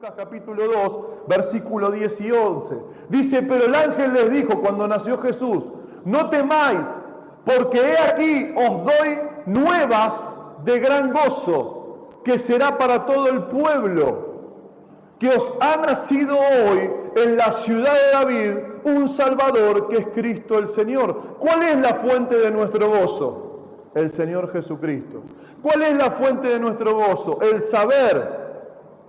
Lucas capítulo 2, versículo 10 y 11. Dice, pero el ángel les dijo cuando nació Jesús, no temáis, porque he aquí os doy nuevas de gran gozo, que será para todo el pueblo, que os ha nacido hoy en la ciudad de David un Salvador, que es Cristo el Señor. ¿Cuál es la fuente de nuestro gozo? El Señor Jesucristo. ¿Cuál es la fuente de nuestro gozo? El saber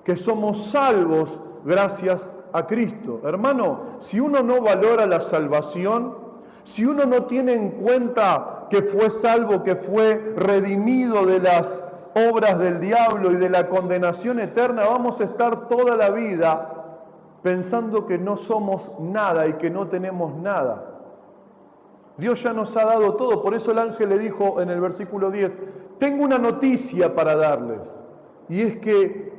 que somos salvos gracias a Cristo. Hermano, si uno no valora la salvación, si uno no tiene en cuenta que fue salvo, que fue redimido de las obras del diablo y de la condenación eterna, vamos a estar toda la vida pensando que no somos nada y que no tenemos nada. Dios ya nos ha dado todo, por eso el ángel le dijo en el versículo 10, tengo una noticia para darles, y es que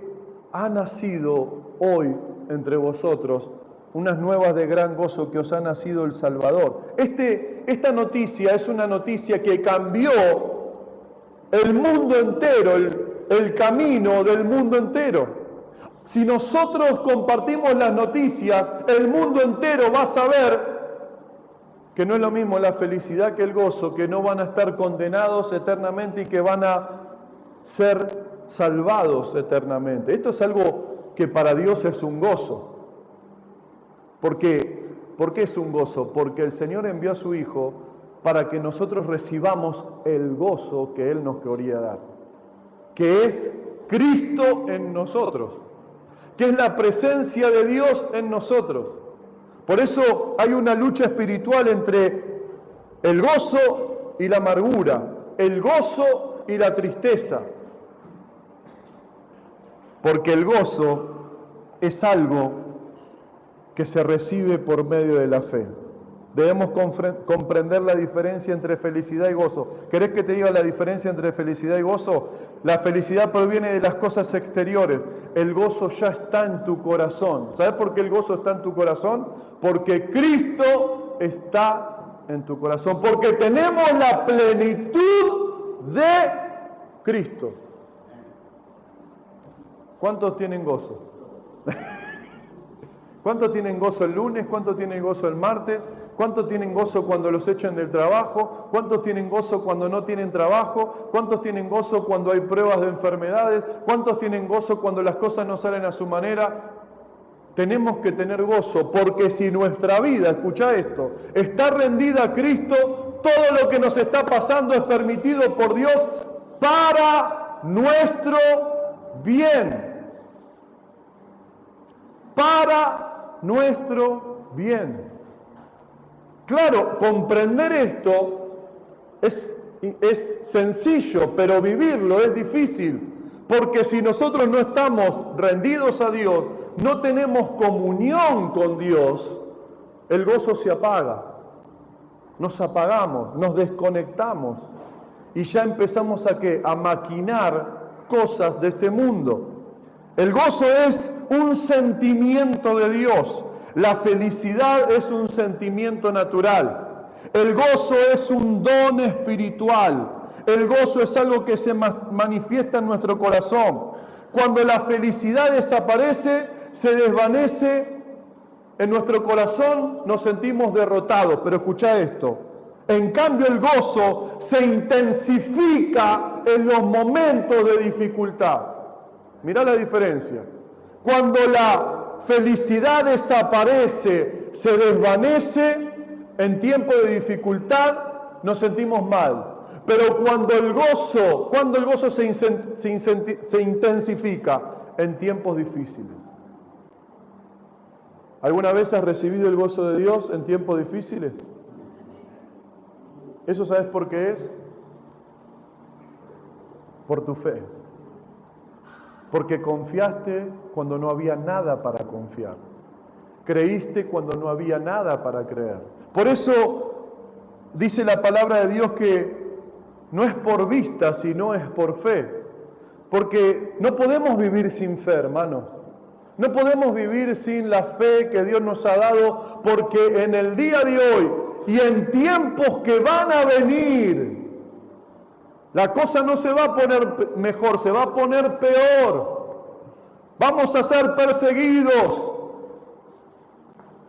ha nacido hoy entre vosotros unas nuevas de gran gozo, que os ha nacido el Salvador. Esta noticia es una noticia que cambió el mundo entero, el camino del mundo entero. Si nosotros compartimos las noticias, el mundo entero va a saber que no es lo mismo la felicidad que el gozo, que no van a estar condenados eternamente y que van a ser salvados eternamente. Esto es algo que para Dios es un gozo. ¿Por qué? ¿Por qué es un gozo? Porque el Señor envió a su Hijo para que nosotros recibamos el gozo que Él nos quería dar, que es Cristo en nosotros, que es la presencia de Dios en nosotros. Por eso hay una lucha espiritual entre el gozo y la amargura, el gozo y la tristeza. Porque el gozo es algo que se recibe por medio de la fe. Debemos comprender la diferencia entre felicidad y gozo. ¿Querés que te diga la diferencia entre felicidad y gozo? La felicidad proviene de las cosas exteriores. El gozo ya está en tu corazón. ¿Sabes por qué el gozo está en tu corazón? Porque Cristo está en tu corazón. Porque tenemos la plenitud de Cristo. ¿Cuántos tienen gozo? ¿Cuántos tienen gozo el lunes? ¿Cuántos tienen gozo el martes? ¿Cuántos tienen gozo cuando los echan del trabajo? ¿Cuántos tienen gozo cuando no tienen trabajo? ¿Cuántos tienen gozo cuando hay pruebas de enfermedades? ¿Cuántos tienen gozo cuando las cosas no salen a su manera? Tenemos que tener gozo, porque si nuestra vida, escucha esto, está rendida a Cristo, todo lo que nos está pasando es permitido por Dios para nuestro bien. Para nuestro bien. Claro, comprender esto es sencillo, pero vivirlo es difícil. Porque si nosotros no estamos rendidos a Dios, no tenemos comunión con Dios, el gozo se apaga. Nos apagamos, nos desconectamos y ya empezamos a maquinar cosas de este mundo. El gozo es un sentimiento de Dios. La felicidad es un sentimiento natural. El gozo es un don espiritual. El gozo es algo que se manifiesta en nuestro corazón. Cuando la felicidad desaparece, se desvanece en nuestro corazón, nos sentimos derrotados. Pero escucha esto. En cambio, el gozo se intensifica en los momentos de dificultad. Mirá la diferencia. Cuando la felicidad desaparece, se desvanece, en tiempo de dificultad nos sentimos mal. Pero cuando el gozo se intensifica en tiempos difíciles. ¿Alguna vez has recibido el gozo de Dios en tiempos difíciles? ¿Eso sabes por qué es? Por tu fe. Porque confiaste cuando no había nada para confiar. Creíste cuando no había nada para creer. Por eso dice la palabra de Dios que no es por vista, sino es por fe. Porque no podemos vivir sin fe, hermanos. No podemos vivir sin la fe que Dios nos ha dado, porque en el día de hoy y en tiempos que van a venir, la cosa no se va a poner mejor, se va a poner peor. Vamos a ser perseguidos.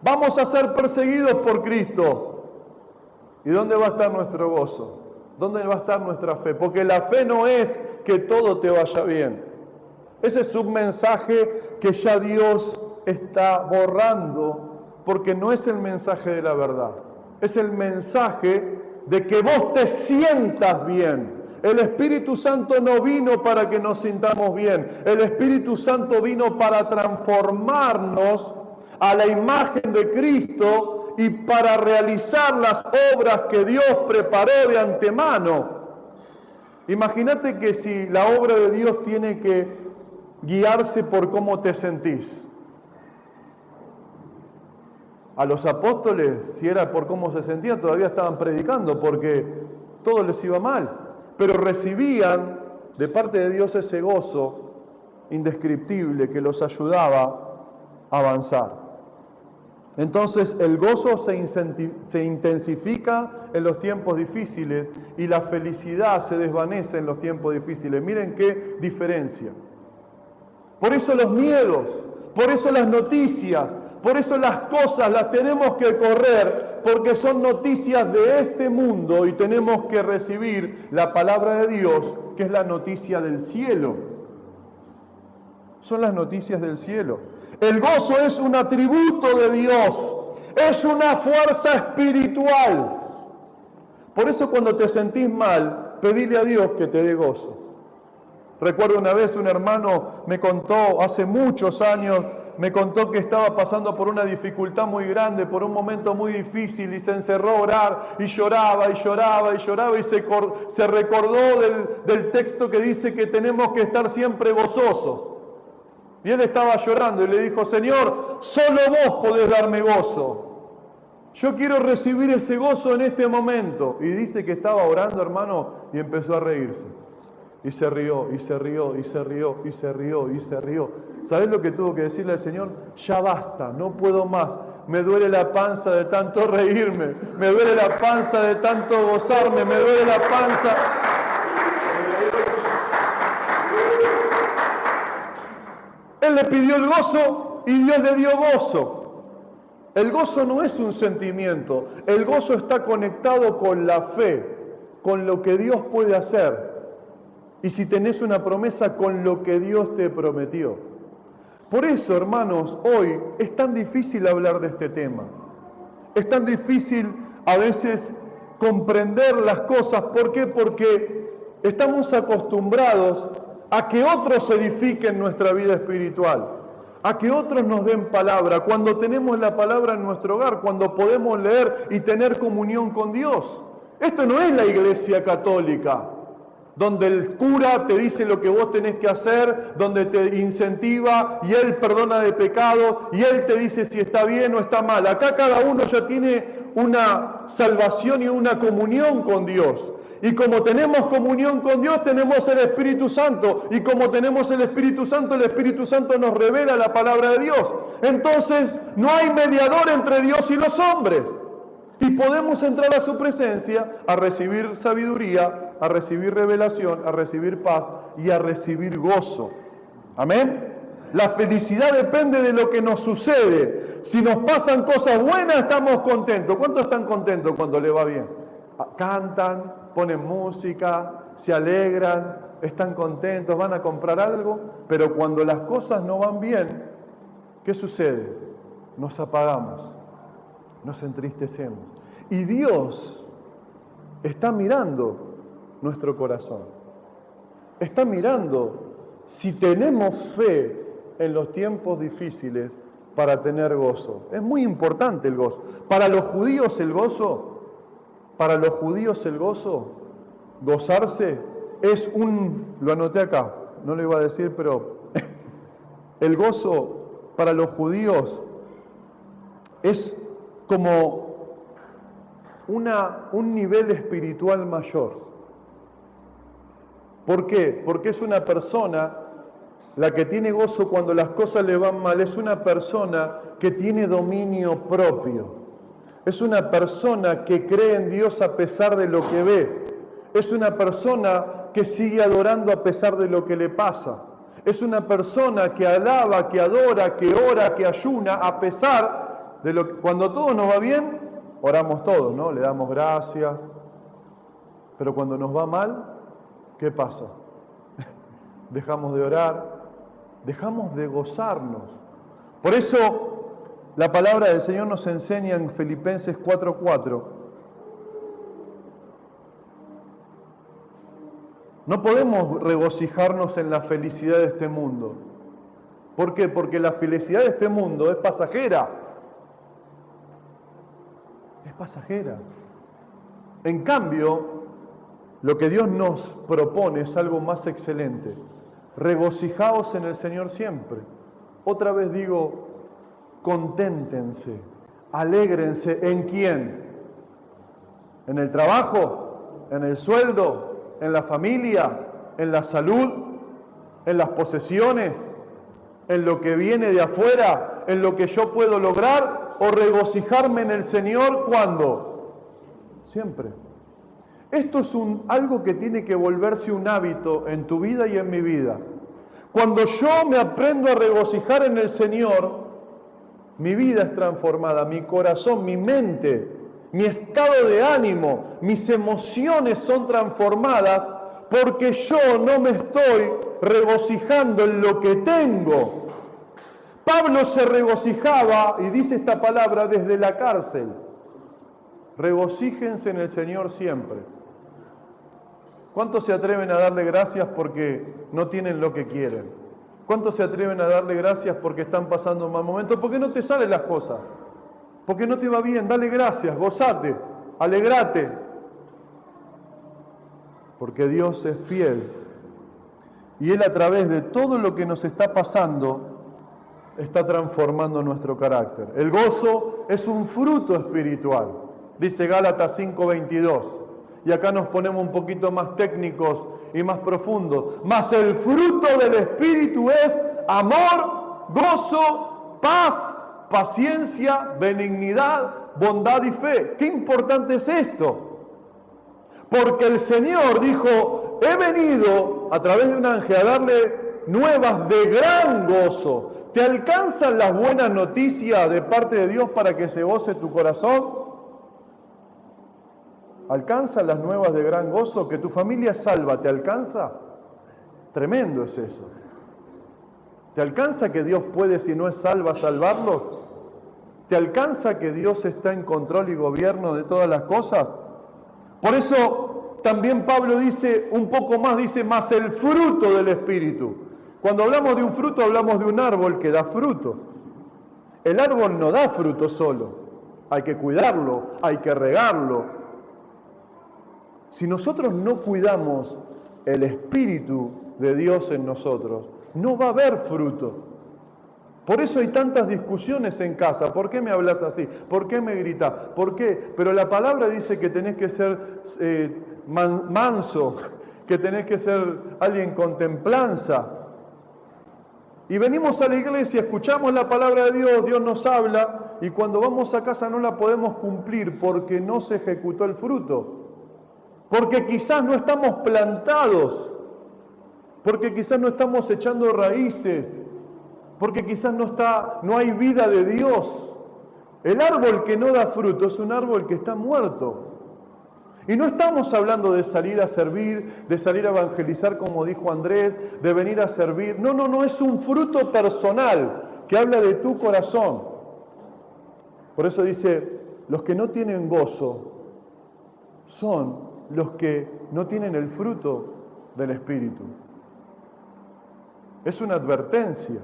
Vamos a ser perseguidos por Cristo. ¿Y dónde va a estar nuestro gozo? ¿Dónde va a estar nuestra fe? Porque la fe no es que todo te vaya bien. Ese es un mensaje que ya Dios está borrando, porque no es el mensaje de la verdad. Es el mensaje de que vos te sientas bien. El Espíritu Santo no vino para que nos sintamos bien. El Espíritu Santo vino para transformarnos a la imagen de Cristo y para realizar las obras que Dios preparó de antemano. Imagínate que si la obra de Dios tiene que guiarse por cómo te sentís. A los apóstoles, si era por cómo se sentían, todavía estaban predicando porque todo les iba mal. Pero recibían de parte de Dios ese gozo indescriptible que los ayudaba a avanzar. Entonces el gozo se intensifica en los tiempos difíciles y la felicidad se desvanece en los tiempos difíciles. Miren qué diferencia. Por eso los miedos, por eso las noticias, por eso las cosas las tenemos que correr, porque son noticias de este mundo y tenemos que recibir la palabra de Dios, que es la noticia del cielo. Son las noticias del cielo. El gozo es un atributo de Dios, es una fuerza espiritual. Por eso cuando te sentís mal, pedile a Dios que te dé gozo. Recuerdo una vez un hermano me contó, hace muchos años, me contó que estaba pasando por una dificultad muy grande, por un momento muy difícil, y se encerró a orar, y lloraba, y lloraba, y lloraba, y se recordó del texto que dice que tenemos que estar siempre gozosos. Y él estaba llorando y le dijo: Señor, solo vos podés darme gozo. Yo quiero recibir ese gozo en este momento. Y dice que estaba orando, hermano, y empezó a reírse. Y se rió, y se rió, y se rió, y se rió, y se rió. ¿Sabés lo que tuvo que decirle al Señor? Ya basta, no puedo más. Me duele la panza de tanto reírme. Me duele la panza de tanto gozarme. Me duele la panza. Él le pidió el gozo y Dios le dio gozo. El gozo no es un sentimiento. El gozo está conectado con la fe, con lo que Dios puede hacer. Y si tenés una promesa, con lo que Dios te prometió. Por eso, hermanos, hoy es tan difícil hablar de este tema. Es tan difícil a veces comprender las cosas. ¿Por qué? Porque estamos acostumbrados a que otros edifiquen nuestra vida espiritual, a que otros nos den palabra. Cuando tenemos la palabra en nuestro hogar, cuando podemos leer y tener comunión con Dios. Esto no es la iglesia católica, donde el cura te dice lo que vos tenés que hacer, donde te incentiva y él perdona de pecado y él te dice si está bien o está mal. Acá cada uno ya tiene una salvación y una comunión con Dios. Y como tenemos comunión con Dios, tenemos el Espíritu Santo. Y como tenemos el Espíritu Santo nos revela la palabra de Dios. Entonces, no hay mediador entre Dios y los hombres. Y podemos entrar a su presencia a recibir sabiduría, a recibir revelación, a recibir paz y a recibir gozo. Amén. La felicidad depende de lo que nos sucede. Si nos pasan cosas buenas, estamos contentos. ¿Cuántos están contentos cuando le va bien? Cantan, ponen música, se alegran, están contentos, van a comprar algo. Pero cuando las cosas no van bien, ¿qué sucede? Nos apagamos, nos entristecemos. Y Dios está mirando nuestro corazón. Está mirando si tenemos fe en los tiempos difíciles para tener gozo. Es muy importante el gozo. Para los judíos el gozo, gozarse es lo anoté acá, no lo iba a decir, pero el gozo para los judíos es como un nivel espiritual mayor. ¿Por qué? Porque es una persona, la que tiene gozo cuando las cosas le van mal, es una persona que tiene dominio propio. Es una persona que cree en Dios a pesar de lo que ve. Es una persona que sigue adorando a pesar de lo que le pasa. Es una persona que alaba, que adora, que ora, que ayuna, a pesar de lo que cuando todo nos va bien, oramos todos, ¿no? Le damos gracias. Pero cuando nos va mal, ¿qué pasa? Dejamos de orar, dejamos de gozarnos. Por eso la palabra del Señor nos enseña en Filipenses 4:4. No podemos regocijarnos en la felicidad de este mundo. ¿Por qué? Porque la felicidad de este mundo es pasajera. Es pasajera. En cambio, lo que Dios nos propone es algo más excelente. Regocijaos en el Señor siempre. Otra vez digo, conténtense, alégrense. ¿En quién? ¿En el trabajo? ¿En el sueldo? ¿En la familia? ¿En la salud? ¿En las posesiones? ¿En lo que viene de afuera? ¿En lo que yo puedo lograr? ¿O regocijarme en el Señor? ¿Cuándo? Siempre. Esto es algo que tiene que volverse un hábito en tu vida y en mi vida. Cuando yo me aprendo a regocijar en el Señor, mi vida es transformada, mi corazón, mi mente, mi estado de ánimo, mis emociones son transformadas porque yo no me estoy regocijando en lo que tengo. Pablo se regocijaba, y dice esta palabra, desde la cárcel. Regocíjense en el Señor siempre. ¿Cuántos se atreven a darle gracias porque no tienen lo que quieren? ¿Cuántos se atreven a darle gracias porque están pasando un mal momento? Porque no te salen las cosas. Porque no te va bien, dale gracias, gozate, alegrate. Porque Dios es fiel. Y Él a través de todo lo que nos está pasando, está transformando nuestro carácter. El gozo es un fruto espiritual, dice Gálatas 5:22. Y acá nos ponemos un poquito más técnicos y más profundos. Mas el fruto del Espíritu es amor, gozo, paz, paciencia, benignidad, bondad y fe. Qué importante es esto. Porque el Señor dijo, he venido a través de un ángel a darle nuevas de gran gozo. ¿Te alcanzan las buenas noticias de parte de Dios para que se goce tu corazón? ¿Alcanzan las nuevas de gran gozo? ¿Que tu familia es salva? ¿Te alcanza? Tremendo es eso. ¿Te alcanza que Dios puede, si no es salva, salvarlos? ¿Te alcanza que Dios está en control y gobierno de todas las cosas? Por eso también Pablo dice, un poco más, dice, más el fruto del Espíritu. Cuando hablamos de un fruto, hablamos de un árbol que da fruto. El árbol no da fruto solo. Hay que cuidarlo, hay que regarlo. Si nosotros no cuidamos el Espíritu de Dios en nosotros, no va a haber fruto. Por eso hay tantas discusiones en casa. ¿Por qué me hablas así? ¿Por qué me gritas? ¿Por qué? Pero la palabra dice que tenés que ser manso, que tenés que ser alguien con templanza. Y venimos a la iglesia, escuchamos la palabra de Dios, Dios nos habla, y cuando vamos a casa no la podemos cumplir porque no se ejecutó el fruto. Porque quizás no estamos plantados, porque quizás no estamos echando raíces, porque quizás no hay vida de Dios. El árbol que no da fruto es un árbol que está muerto. Y no estamos hablando de salir a servir, de salir a evangelizar como dijo Andrés, de venir a servir. No, es un fruto personal que habla de tu corazón. Por eso dice, los que no tienen gozo son los que no tienen el fruto del Espíritu. Es una advertencia.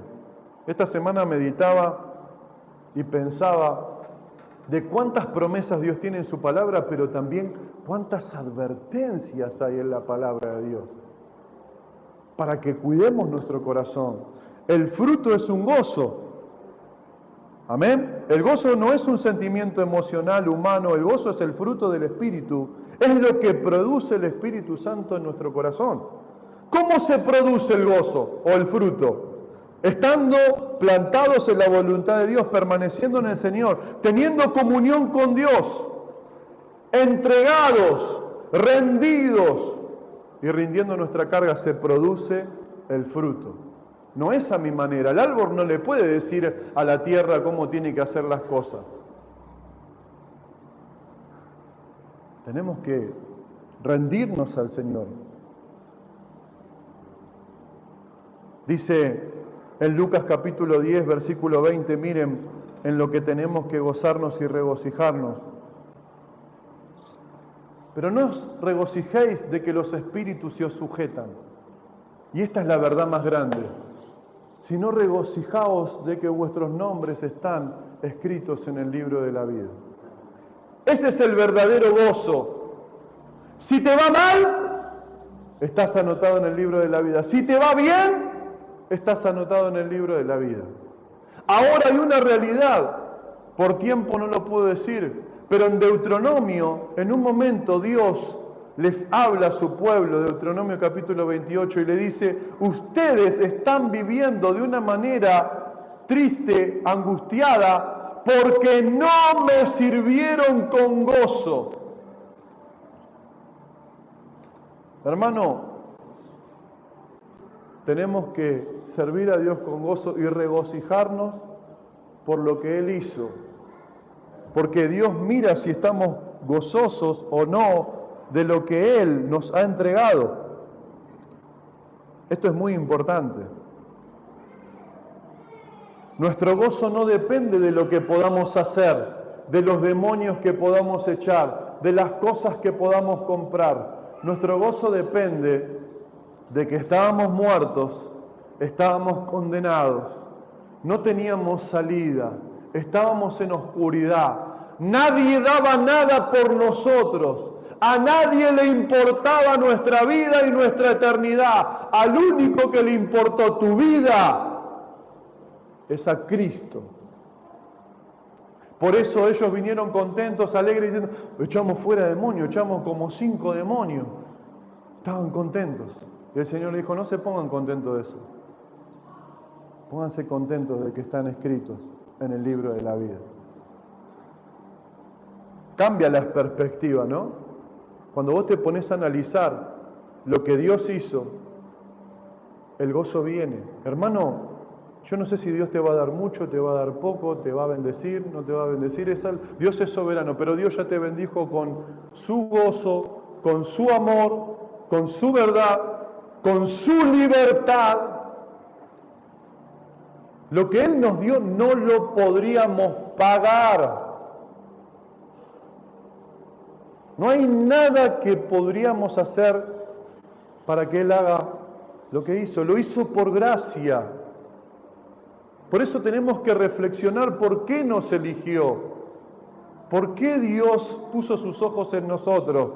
Esta semana meditaba y pensaba de cuántas promesas Dios tiene en su palabra, pero también cuántas advertencias hay en la palabra de Dios, para que cuidemos nuestro corazón. El fruto es un gozo. Amén. El gozo no es un sentimiento emocional humano, el gozo es el fruto del Espíritu. Es lo que produce el Espíritu Santo en nuestro corazón. ¿Cómo se produce el gozo o el fruto? Estando plantados en la voluntad de Dios, permaneciendo en el Señor, teniendo comunión con Dios, entregados, rendidos y rindiendo nuestra carga, se produce el fruto. no es a mi manera. El árbol no le puede decir a la tierra cómo tiene que hacer las cosas. Tenemos que rendirnos al Señor. Dice en Lucas capítulo 10, versículo 20, miren en lo que tenemos que gozarnos y regocijarnos. Pero no os regocijéis de que los espíritus se os sujetan. Y esta es la verdad más grande. Sino regocijaos de que vuestros nombres están escritos en el libro de la vida. Ese es el verdadero gozo. Si te va mal, estás anotado en el libro de la vida. Si te va bien, estás anotado en el libro de la vida. Ahora hay una realidad, por tiempo no lo puedo decir, pero en Deuteronomio, en un momento Dios les habla a su pueblo, Deuteronomio capítulo 28, y le dice: ustedes están viviendo de una manera triste, angustiada, porque no me sirvieron con gozo. Hermano, tenemos que servir a Dios con gozo y regocijarnos por lo que Él hizo. Porque Dios mira si estamos gozosos o no de lo que Él nos ha entregado. Esto es muy importante. Nuestro gozo no depende de lo que podamos hacer, de los demonios que podamos echar, de las cosas que podamos comprar. Nuestro gozo depende de que estábamos muertos, estábamos condenados, no teníamos salida, estábamos en oscuridad, nadie daba nada por nosotros, a nadie le importaba nuestra vida y nuestra eternidad, al único que le importó tu vida es a Cristo. Por eso ellos vinieron contentos, alegres, diciendo: echamos fuera demonios, echamos como 5 demonios. Estaban contentos. Y el Señor le dijo: no se pongan contentos de eso. Pónganse contentos de que están escritos en el libro de la vida. Cambia la perspectiva, ¿no? Cuando vos te pones a analizar lo que Dios hizo, el gozo viene. Hermano, yo no sé si Dios te va a dar mucho, te va a dar poco, te va a bendecir, no te va a bendecir. Dios es soberano, pero Dios ya te bendijo con su gozo, con su amor, con su verdad, con su libertad. Lo que Él nos dio no lo podríamos pagar. No hay nada que podríamos hacer para que Él haga lo que hizo. Lo hizo por gracia. Por eso tenemos que reflexionar por qué nos eligió. ¿Por qué Dios puso sus ojos en nosotros?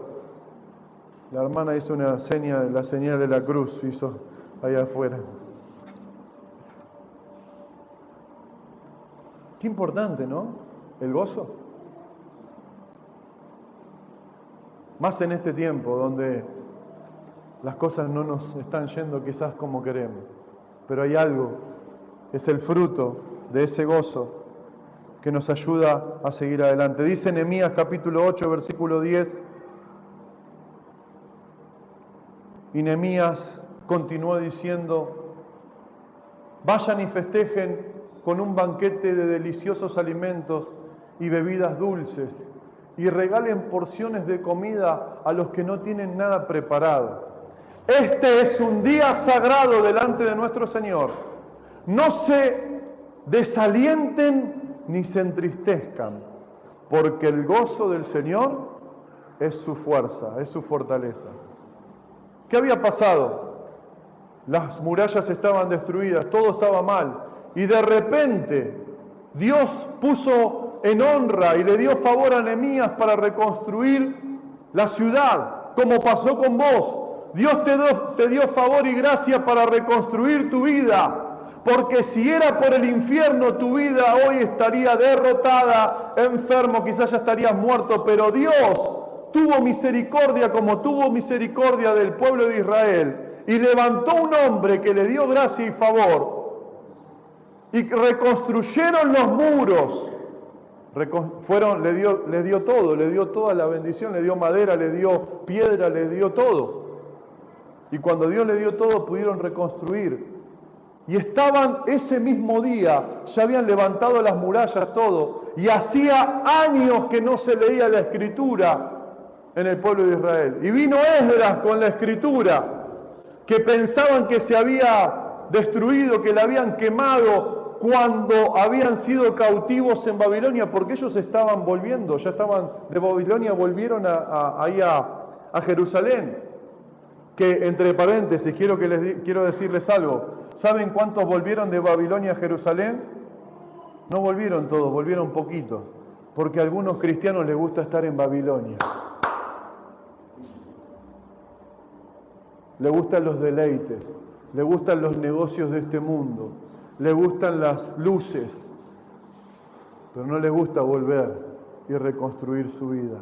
La hermana hizo una señal, la señal de la cruz, hizo allá afuera. Qué importante, ¿no? El gozo. Más en este tiempo donde las cosas no nos están yendo quizás como queremos. Pero hay algo, es el fruto de ese gozo que nos ayuda a seguir adelante. Dice Nehemías capítulo 8, versículo 10. Y Nehemías continuó diciendo: vayan y festejen con un banquete de deliciosos alimentos y bebidas dulces, y regalen porciones de comida a los que no tienen nada preparado. Este es un día sagrado delante de nuestro Señor. No se desalienten ni se entristezcan, porque el gozo del Señor es su fuerza, es su fortaleza. ¿Qué había pasado? Las murallas estaban destruidas, todo estaba mal. Y de repente Dios puso en honra y le dio favor a Nehemías para reconstruir la ciudad, como pasó con vos. Dios te dio favor y gracia para reconstruir tu vida. Porque si era por el infierno, tu vida hoy estaría derrotada, enfermo, quizás ya estarías muerto, pero Dios tuvo misericordia como tuvo misericordia del pueblo de Israel y levantó un hombre que le dio gracia y favor y reconstruyeron los muros. Les dio todo, le dio toda la bendición, le dio madera, le dio piedra, le dio todo. Y cuando Dios le dio todo, pudieron reconstruir. Y estaban ese mismo día, ya habían levantado las murallas, todo, y hacía años que no se leía la Escritura en el pueblo de Israel. Y vino Esdras con la Escritura, que pensaban que se había destruido, que la habían quemado cuando habían sido cautivos en Babilonia, porque ellos estaban volviendo, ya estaban de Babilonia, volvieron ahí a Jerusalén. Que, entre paréntesis, quiero decirles algo. ¿Saben cuántos volvieron de Babilonia a Jerusalén? No volvieron todos, volvieron poquitos, porque a algunos cristianos les gusta estar en Babilonia. Le gustan los deleites, le gustan los negocios de este mundo, le gustan las luces, pero no les gusta volver y reconstruir su vida.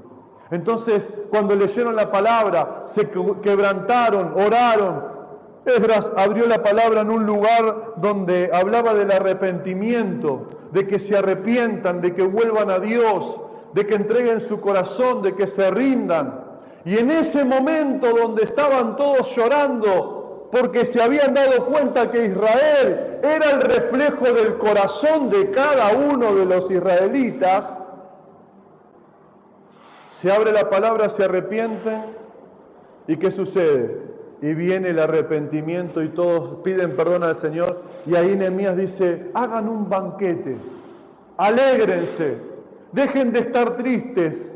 Entonces, cuando leyeron la palabra, se quebrantaron, oraron. Esdras abrió la palabra en un lugar donde hablaba del arrepentimiento, de que se arrepientan, de que vuelvan a Dios, de que entreguen su corazón, de que se rindan. Y en ese momento donde estaban todos llorando, porque se habían dado cuenta que Israel era el reflejo del corazón de cada uno de los israelitas, se abre la palabra, se arrepienten, ¿y qué sucede? Y viene el arrepentimiento y todos piden perdón al Señor. Y ahí Nehemías dice, hagan un banquete, alégrense, dejen de estar tristes,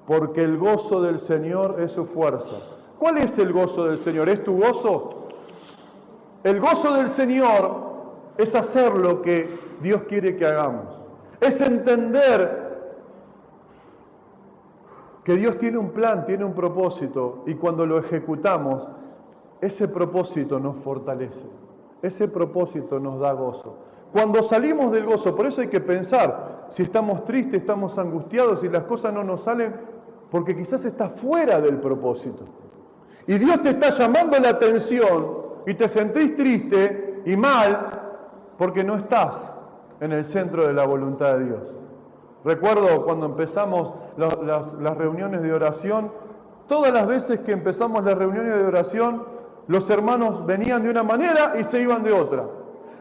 porque el gozo del Señor es su fuerza. ¿Cuál es el gozo del Señor? ¿Es tu gozo? El gozo del Señor es hacer lo que Dios quiere que hagamos. Es entender que Dios tiene un plan, tiene un propósito, y cuando lo ejecutamos, ese propósito nos fortalece, ese propósito nos da gozo. Cuando salimos del gozo, por eso hay que pensar, si estamos tristes, estamos angustiados, si las cosas no nos salen, porque quizás está fuera del propósito. Y Dios te está llamando la atención, y te sentís triste y mal, porque no estás en el centro de la voluntad de Dios. Recuerdo cuando empezamos las reuniones de oración, todas las veces que empezamos las reuniones de oración, los hermanos venían de una manera y se iban de otra.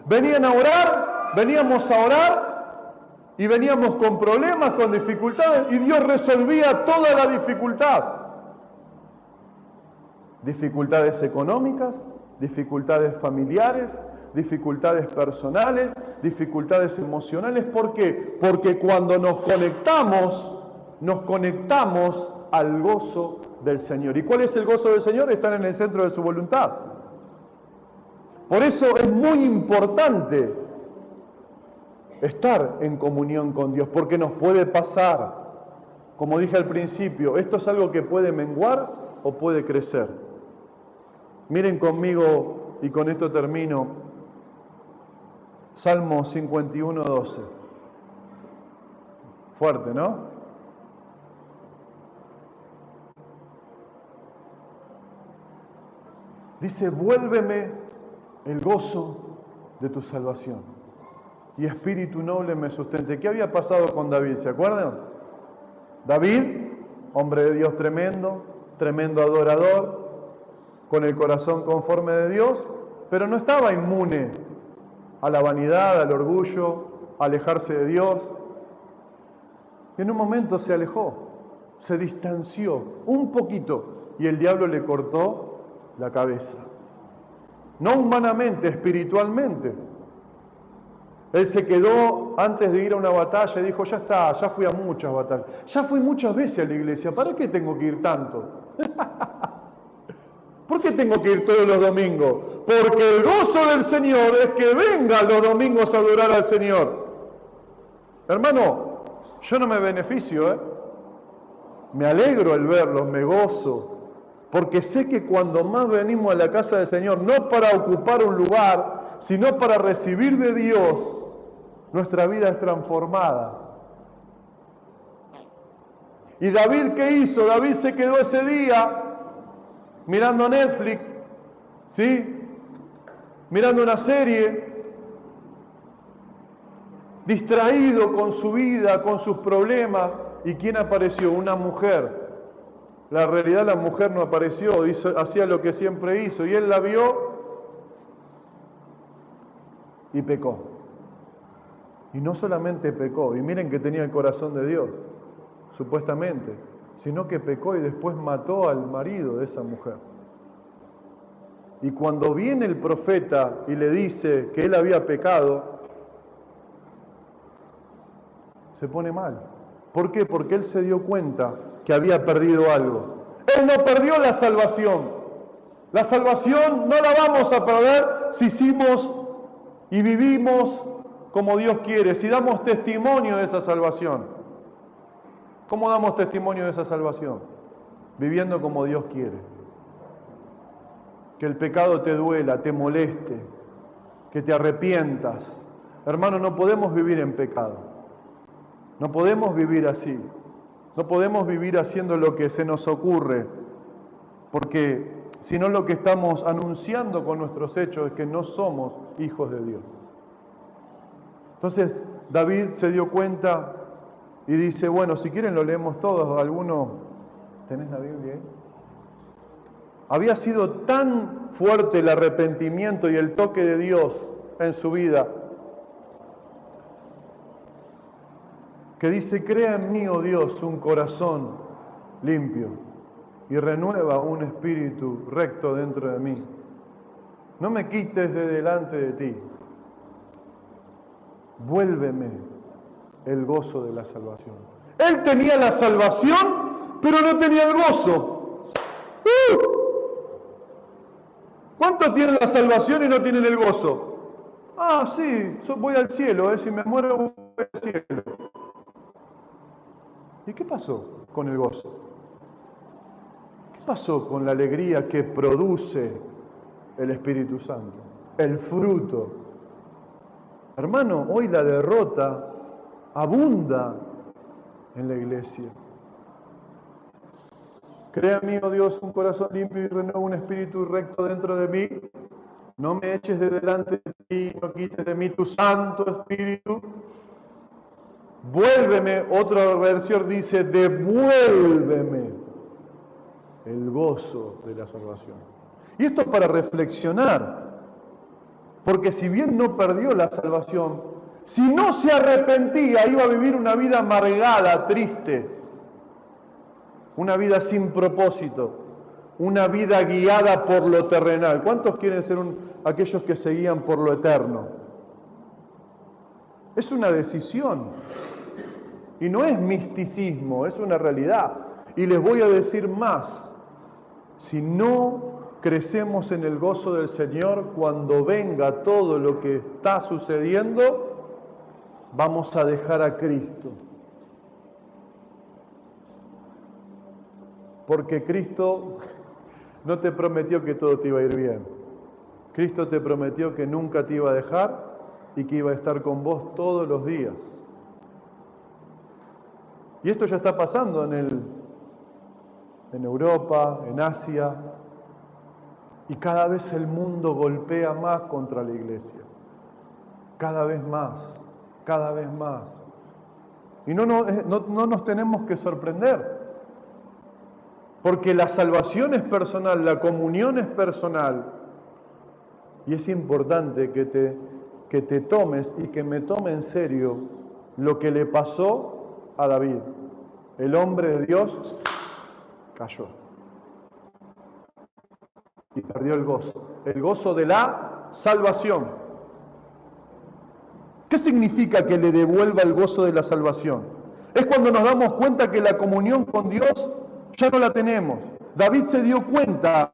Venían a orar, veníamos a orar y veníamos con problemas, con dificultades, y Dios resolvía toda la dificultad. Dificultades económicas, dificultades familiares, dificultades personales, dificultades emocionales. ¿Por qué? Porque cuando nos conectamos al gozo del Señor. ¿Y cuál es el gozo del Señor? Estar en el centro de su voluntad. Por eso es muy importante estar en comunión con Dios, porque nos puede pasar, como dije al principio, esto es algo que puede menguar o puede crecer. Miren conmigo, y con esto termino, Salmo 51, 12. Fuerte, ¿no? Dice, vuélveme el gozo de tu salvación y espíritu noble me sustente. ¿Qué había pasado con David? ¿Se acuerdan? David, hombre de Dios tremendo, tremendo adorador, con el corazón conforme de Dios, pero no estaba inmune a la vanidad, al orgullo, a alejarse de Dios. Y en un momento se alejó, se distanció un poquito y el diablo le cortó la cabeza. No humanamente, espiritualmente. Él se quedó antes de ir a una batalla y dijo, ya está, ya fui a muchas batallas, ya fui muchas veces a la iglesia, ¿para qué tengo que ir tanto? ¿Por qué tengo que ir todos los domingos? Porque el gozo del Señor es que venga los domingos a adorar al Señor. Hermano, yo no me beneficio, me alegro al verlos, me gozo, porque sé que cuando más venimos a la casa del Señor, no para ocupar un lugar, sino para recibir de Dios, nuestra vida es transformada. ¿Y David qué hizo? David se quedó ese día mirando Netflix, ¿sí? Mirando una serie, distraído con su vida, con sus problemas. ¿Y quién apareció? Una mujer. La realidad, la mujer no apareció, hacía lo que siempre hizo, y él la vio y pecó. Y no solamente pecó, y miren que tenía el corazón de Dios, supuestamente, sino que pecó y después mató al marido de esa mujer. Y cuando viene el profeta y le dice que él había pecado, se pone mal. ¿Por qué? Porque él se dio cuenta que había perdido algo. Él no perdió la salvación. La salvación no la vamos a perder si hicimos y vivimos como Dios quiere, si damos testimonio de esa salvación. ¿Cómo damos testimonio de esa salvación? Viviendo como Dios quiere. Que el pecado te duela, te moleste, que te arrepientas. Hermano, no podemos vivir en pecado. No podemos vivir así. No podemos vivir haciendo lo que se nos ocurre, porque si no, lo que estamos anunciando con nuestros hechos es que no somos hijos de Dios. Entonces, David se dio cuenta y dice, bueno, si quieren lo leemos todos. ¿Alguno? ¿Tenés la Biblia ahí? Había sido tan fuerte el arrepentimiento y el toque de Dios en su vida, que dice, crea en mí, oh Dios, un corazón limpio y renueva un espíritu recto dentro de mí. No me quites de delante de ti. Vuélveme el gozo de la salvación. Él tenía la salvación, pero no tenía el gozo. ¿Cuántos tienen la salvación y no tienen el gozo? Ah, sí, voy al cielo, si me muero voy al cielo. ¿Y qué pasó con el gozo? ¿Qué pasó con la alegría que produce el Espíritu Santo? El fruto. Hermano, hoy la derrota abunda en la iglesia. Crea en mí, oh Dios, un corazón limpio y renueva un espíritu recto dentro de mí. No me eches de delante de ti, no quites de mí tu Santo Espíritu. Vuélveme, otra versión dice, devuélveme el gozo de la salvación. Y esto es para reflexionar, porque si bien no perdió la salvación, si no se arrepentía, iba a vivir una vida amargada, triste, una vida sin propósito, una vida guiada por lo terrenal. ¿Cuántos quieren ser aquellos que se guían por lo eterno? Es una decisión. Y no es misticismo, es una realidad. Y les voy a decir más. Si no crecemos en el gozo del Señor, cuando venga todo lo que está sucediendo, vamos a dejar a Cristo. Porque Cristo no te prometió que todo te iba a ir bien. Cristo te prometió que nunca te iba a dejar y que iba a estar con vos todos los días. Y esto ya está pasando en Europa, en Asia, y cada vez el mundo golpea más contra la iglesia. Cada vez más, cada vez más. Y no nos tenemos que sorprender, porque la salvación es personal, la comunión es personal, y es importante que te tomes y que me tome en serio lo que le pasó a David. El hombre de Dios cayó y perdió el gozo de la salvación. ¿Qué significa que le devuelva el gozo de la salvación? Es cuando nos damos cuenta que la comunión con Dios ya no la tenemos. David se dio cuenta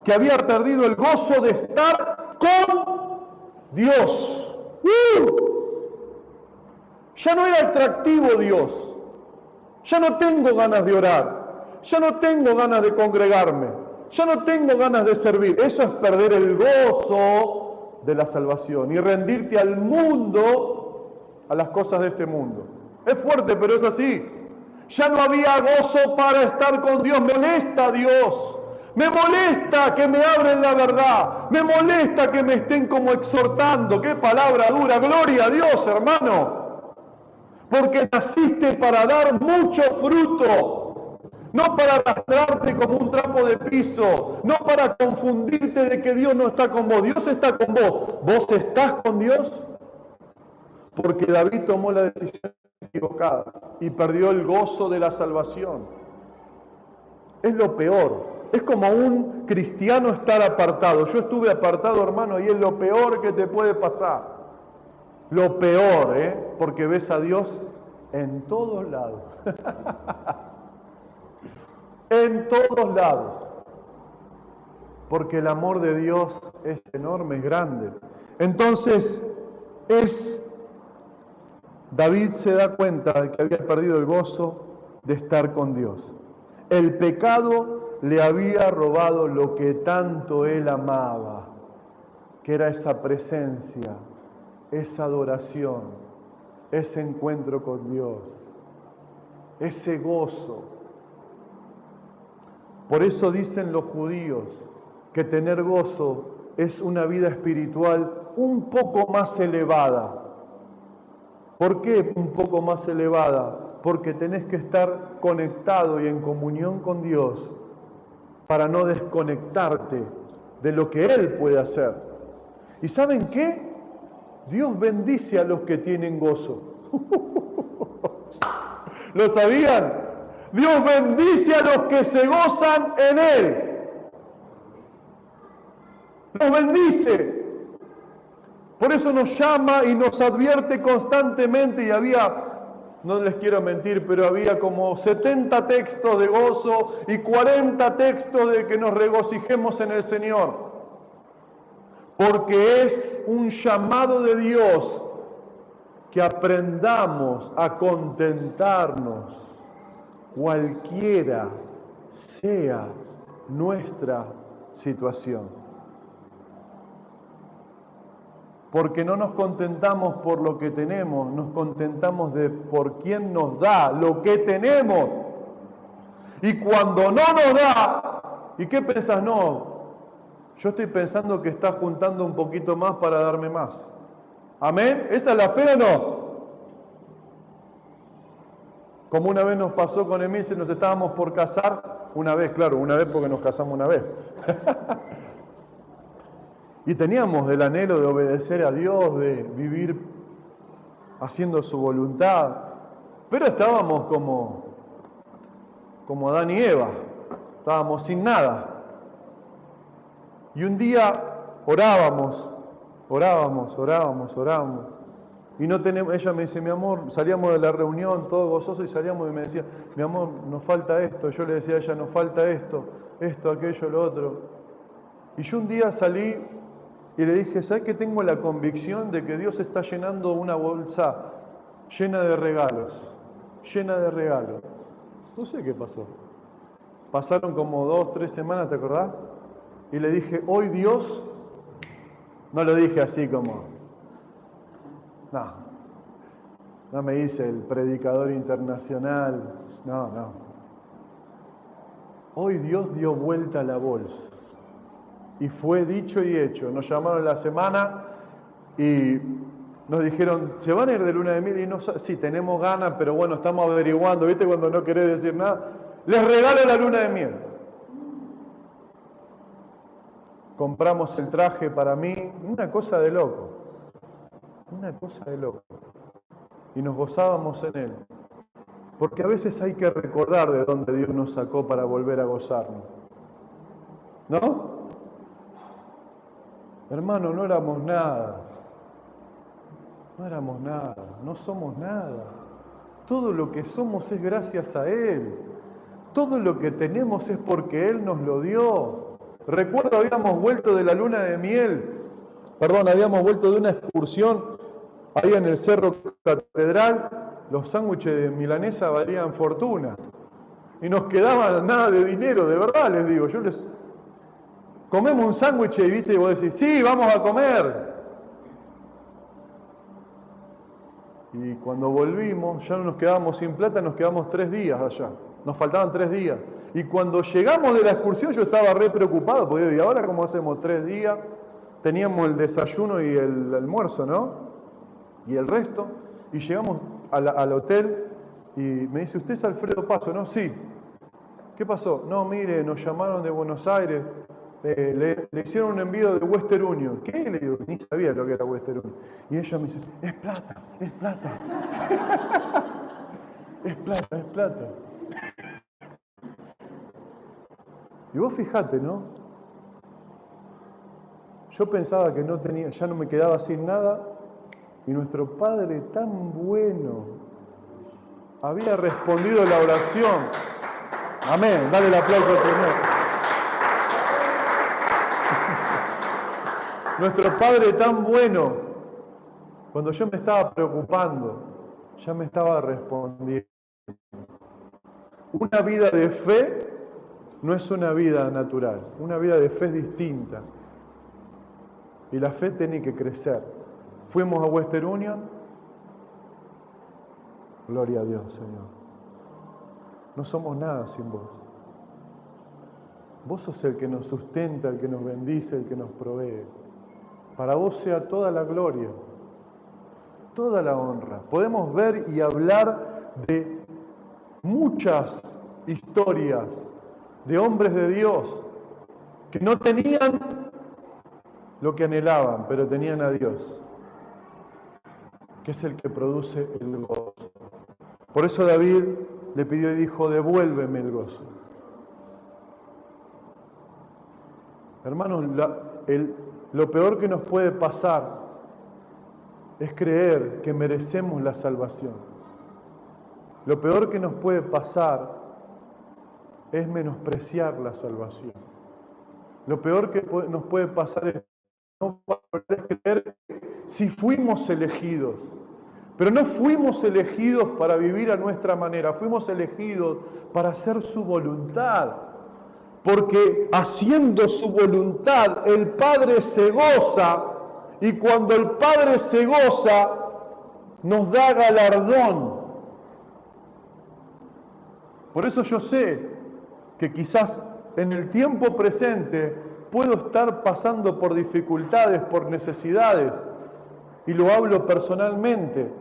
que había perdido el gozo de estar con Dios. Ya no era atractivo Dios. Ya no tengo ganas de orar. Ya no tengo ganas de congregarme. Ya no tengo ganas de servir. Eso es perder el gozo de la salvación y rendirte al mundo, a las cosas de este mundo. Es fuerte, pero es así. Ya no había gozo para estar con Dios. Me molesta Dios. Me molesta que me abren la verdad. Me molesta que me estén como exhortando. ¡Qué palabra dura! ¡Gloria a Dios, hermano! Porque naciste para dar mucho fruto. no para arrastrarte como un trapo de piso, no para confundirte de que Dios no está con vos. Dios está con vos. ¿Vos estás con Dios? Porque David tomó la decisión equivocada y perdió el gozo de la salvación. Es lo peor. Es como un cristiano estar apartado. Yo estuve apartado, hermano, y es lo peor que te puede pasar. Lo peor, porque ves a Dios en todos lados. En todos lados. Porque el amor de Dios es enorme, es grande. Entonces, David se da cuenta de que había perdido el gozo de estar con Dios. El pecado le había robado lo que tanto él amaba, que era esa presencia, esa adoración, ese encuentro con Dios, ese gozo. Por eso dicen los judíos que tener gozo es una vida espiritual un poco más elevada. ¿Por qué un poco más elevada? Porque tenés que estar conectado y en comunión con Dios para no desconectarte de lo que Él puede hacer. ¿Y saben qué? Dios bendice a los que tienen gozo. ¿Lo sabían? Dios bendice a los que se gozan en Él. Los bendice. Por eso nos llama y nos advierte constantemente, y no les quiero mentir, pero había como 70 textos de gozo y 40 textos de que nos regocijemos en el Señor. Porque es un llamado de Dios que aprendamos a contentarnos, cualquiera sea nuestra situación. Porque no nos contentamos por lo que tenemos, nos contentamos por quién nos da lo que tenemos. Y cuando no nos da, ¿y qué pensás? No, yo estoy pensando que está juntando un poquito más para darme más. ¿Amén? ¿Esa es la fe o no? Como una vez nos pasó con Emil, nos estábamos por casar, una vez porque nos casamos una vez. Y teníamos el anhelo de obedecer a Dios, de vivir haciendo su voluntad. Pero estábamos como Adán y Eva, estábamos sin nada. Y un día orábamos. Y ella me dice, mi amor, salíamos de la reunión todos gozosos y salíamos y me decía, mi amor, nos falta esto. Yo le decía a ella, nos falta esto, aquello, lo otro. Y yo un día salí y le dije, ¿sabes qué? Tengo la convicción de que Dios está llenando una bolsa llena de regalos. No sé qué pasó. Pasaron como 2, 3 semanas, ¿te acordás? Y le dije, hoy Dios, no lo dije así como, no me hice el predicador internacional, no. Hoy Dios dio vuelta a la bolsa. Y fue dicho y hecho. Nos llamaron la semana y nos dijeron, ¿se van a ir de luna de miel? Y no, sí, tenemos ganas, pero bueno, estamos averiguando. ¿Viste cuando no querés decir nada? Les regalo la luna de miel. Compramos el traje para mí, una cosa de loco. Y nos gozábamos en él. Porque a veces hay que recordar de dónde Dios nos sacó para volver a gozarnos. ¿No? Hermano, no éramos nada, no somos nada. Todo lo que somos es gracias a Él. Todo lo que tenemos es porque Él nos lo dio. Recuerdo, habíamos vuelto de la luna de miel, habíamos vuelto de una excursión ahí en el Cerro Catedral. Los sándwiches de milanesa valían fortuna. Y nos quedaba nada de dinero, de verdad les digo. Comemos un sándwich y viste, y vos decís, sí, vamos a comer. Y cuando volvimos, ya no nos quedábamos sin plata, nos quedamos 3 días allá. Nos faltaban 3 días. Y cuando llegamos de la excursión yo estaba re preocupado, porque ¿y ahora cómo hacemos 3 días? Teníamos el desayuno y el almuerzo, ¿no? Y el resto. Y llegamos al hotel y me dice, ¿usted es Alfredo Paso? ¿No? Sí. ¿Qué pasó? No, mire, nos llamaron de Buenos Aires, le hicieron un envío de Western Union. ¿Qué? Le digo, ni sabía lo que era Western Union. Y ella me dice, es plata, es plata. Es plata, es plata. Y vos fijate, ¿no? Yo pensaba que no tenía, ya no me quedaba sin nada, y nuestro Padre tan bueno había respondido la oración. Amén, dale el aplauso al Señor. Nuestro Padre tan bueno, cuando yo me estaba preocupando, ya me estaba respondiendo. Una vida de fe no es una vida natural, una vida de fe es distinta. Y la fe tiene que crecer. Fuimos a Western Union, gloria a Dios, Señor. No somos nada sin vos. Vos sos el que nos sustenta, el que nos bendice, el que nos provee. Para vos sea toda la gloria, toda la honra. Podemos ver y hablar de muchas historias de hombres de Dios que no tenían lo que anhelaban, pero tenían a Dios, que es el que produce el gozo. Por eso David le pidió y dijo, devuélveme el gozo. Hermanos, lo peor que nos puede pasar es creer que merecemos la salvación. Lo peor que nos puede pasar es menospreciar la salvación. Lo peor que nos puede pasar es no poder creer si fuimos elegidos. Pero no fuimos elegidos para vivir a nuestra manera, fuimos elegidos para hacer su voluntad. Porque haciendo su voluntad, el Padre se goza, y cuando el Padre se goza, nos da galardón. Por eso yo sé que quizás en el tiempo presente puedo estar pasando por dificultades, por necesidades, y lo hablo personalmente,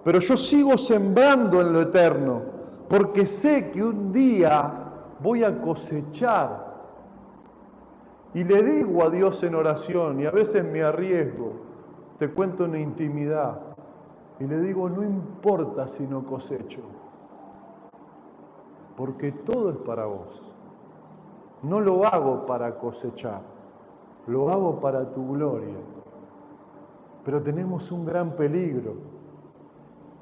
pero yo sigo sembrando en lo eterno, porque sé que un día voy a cosechar. Y le digo a Dios en oración, y a veces me arriesgo, te cuento una intimidad, y le digo, no importa si no cosecho, porque todo es para vos. No lo hago para cosechar, lo hago para tu gloria. Pero tenemos un gran peligro,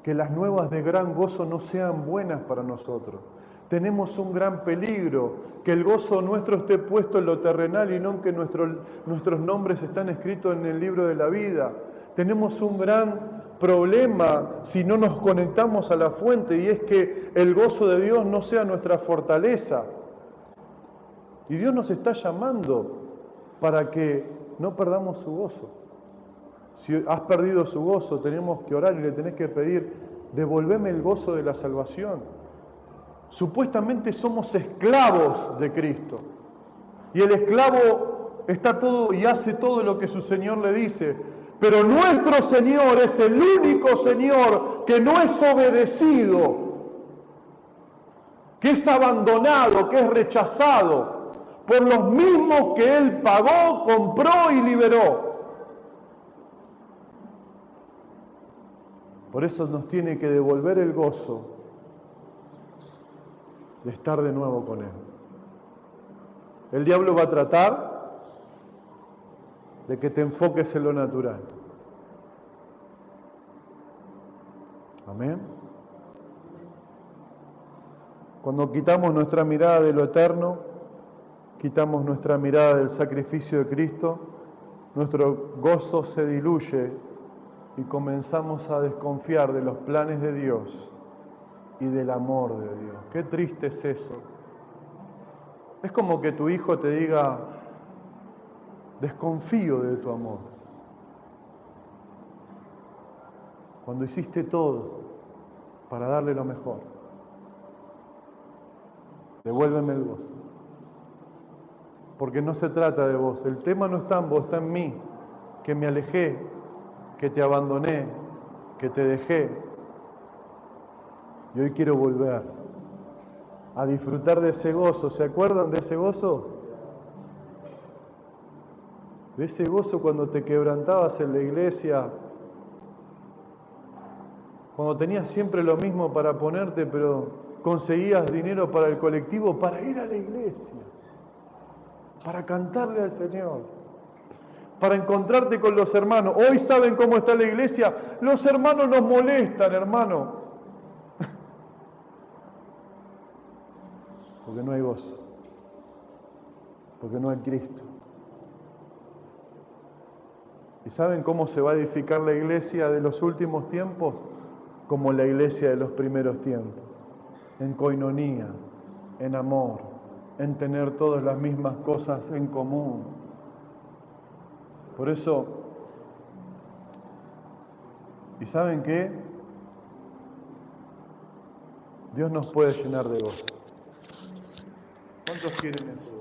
que las nuevas de gran gozo no sean buenas para nosotros. Tenemos un gran peligro, que el gozo nuestro esté puesto en lo terrenal y no en que nuestros nombres están escritos en el libro de la vida. Tenemos un gran problema si no nos conectamos a la fuente, y es que el gozo de Dios no sea nuestra fortaleza. Y Dios nos está llamando para que no perdamos su gozo. Si has perdido su gozo, tenemos que orar y le tenés que pedir, devolveme el gozo de la salvación. Supuestamente somos esclavos de Cristo. Y el esclavo está todo y hace todo lo que su Señor le dice. Pero nuestro Señor es el único Señor que no es obedecido, que es abandonado, que es rechazado por los mismos que Él pagó, compró y liberó. Por eso nos tiene que devolver el gozo de estar de nuevo con Él. El diablo va a tratar de que te enfoques en lo natural. Amén. Cuando quitamos nuestra mirada de lo eterno, quitamos nuestra mirada del sacrificio de Cristo, nuestro gozo se diluye y comenzamos a desconfiar de los planes de Dios y del amor de Dios. Qué triste es eso. Es como que tu hijo te diga, desconfío de tu amor. Cuando hiciste todo para darle lo mejor. Devuélveme el gozo. Porque no se trata de vos. El tema no está en vos, está en mí. Que me alejé, que te abandoné, que te dejé. Y hoy quiero volver a disfrutar de ese gozo. ¿Se acuerdan de ese gozo? De ese gozo cuando te quebrantabas en la iglesia, cuando tenías siempre lo mismo para ponerte, pero conseguías dinero para el colectivo, para ir a la iglesia, para cantarle al Señor, para encontrarte con los hermanos. Hoy saben cómo está la iglesia. Los hermanos nos molestan, hermano, porque no hay gozo, porque no hay Cristo. ¿Y saben cómo se va a edificar la iglesia de los últimos tiempos? Como la iglesia de los primeros tiempos, en coinonía, en amor, en tener todas las mismas cosas en común. Por eso, ¿y saben qué? Dios nos puede llenar de gozo. ¿Cuántos quieren eso?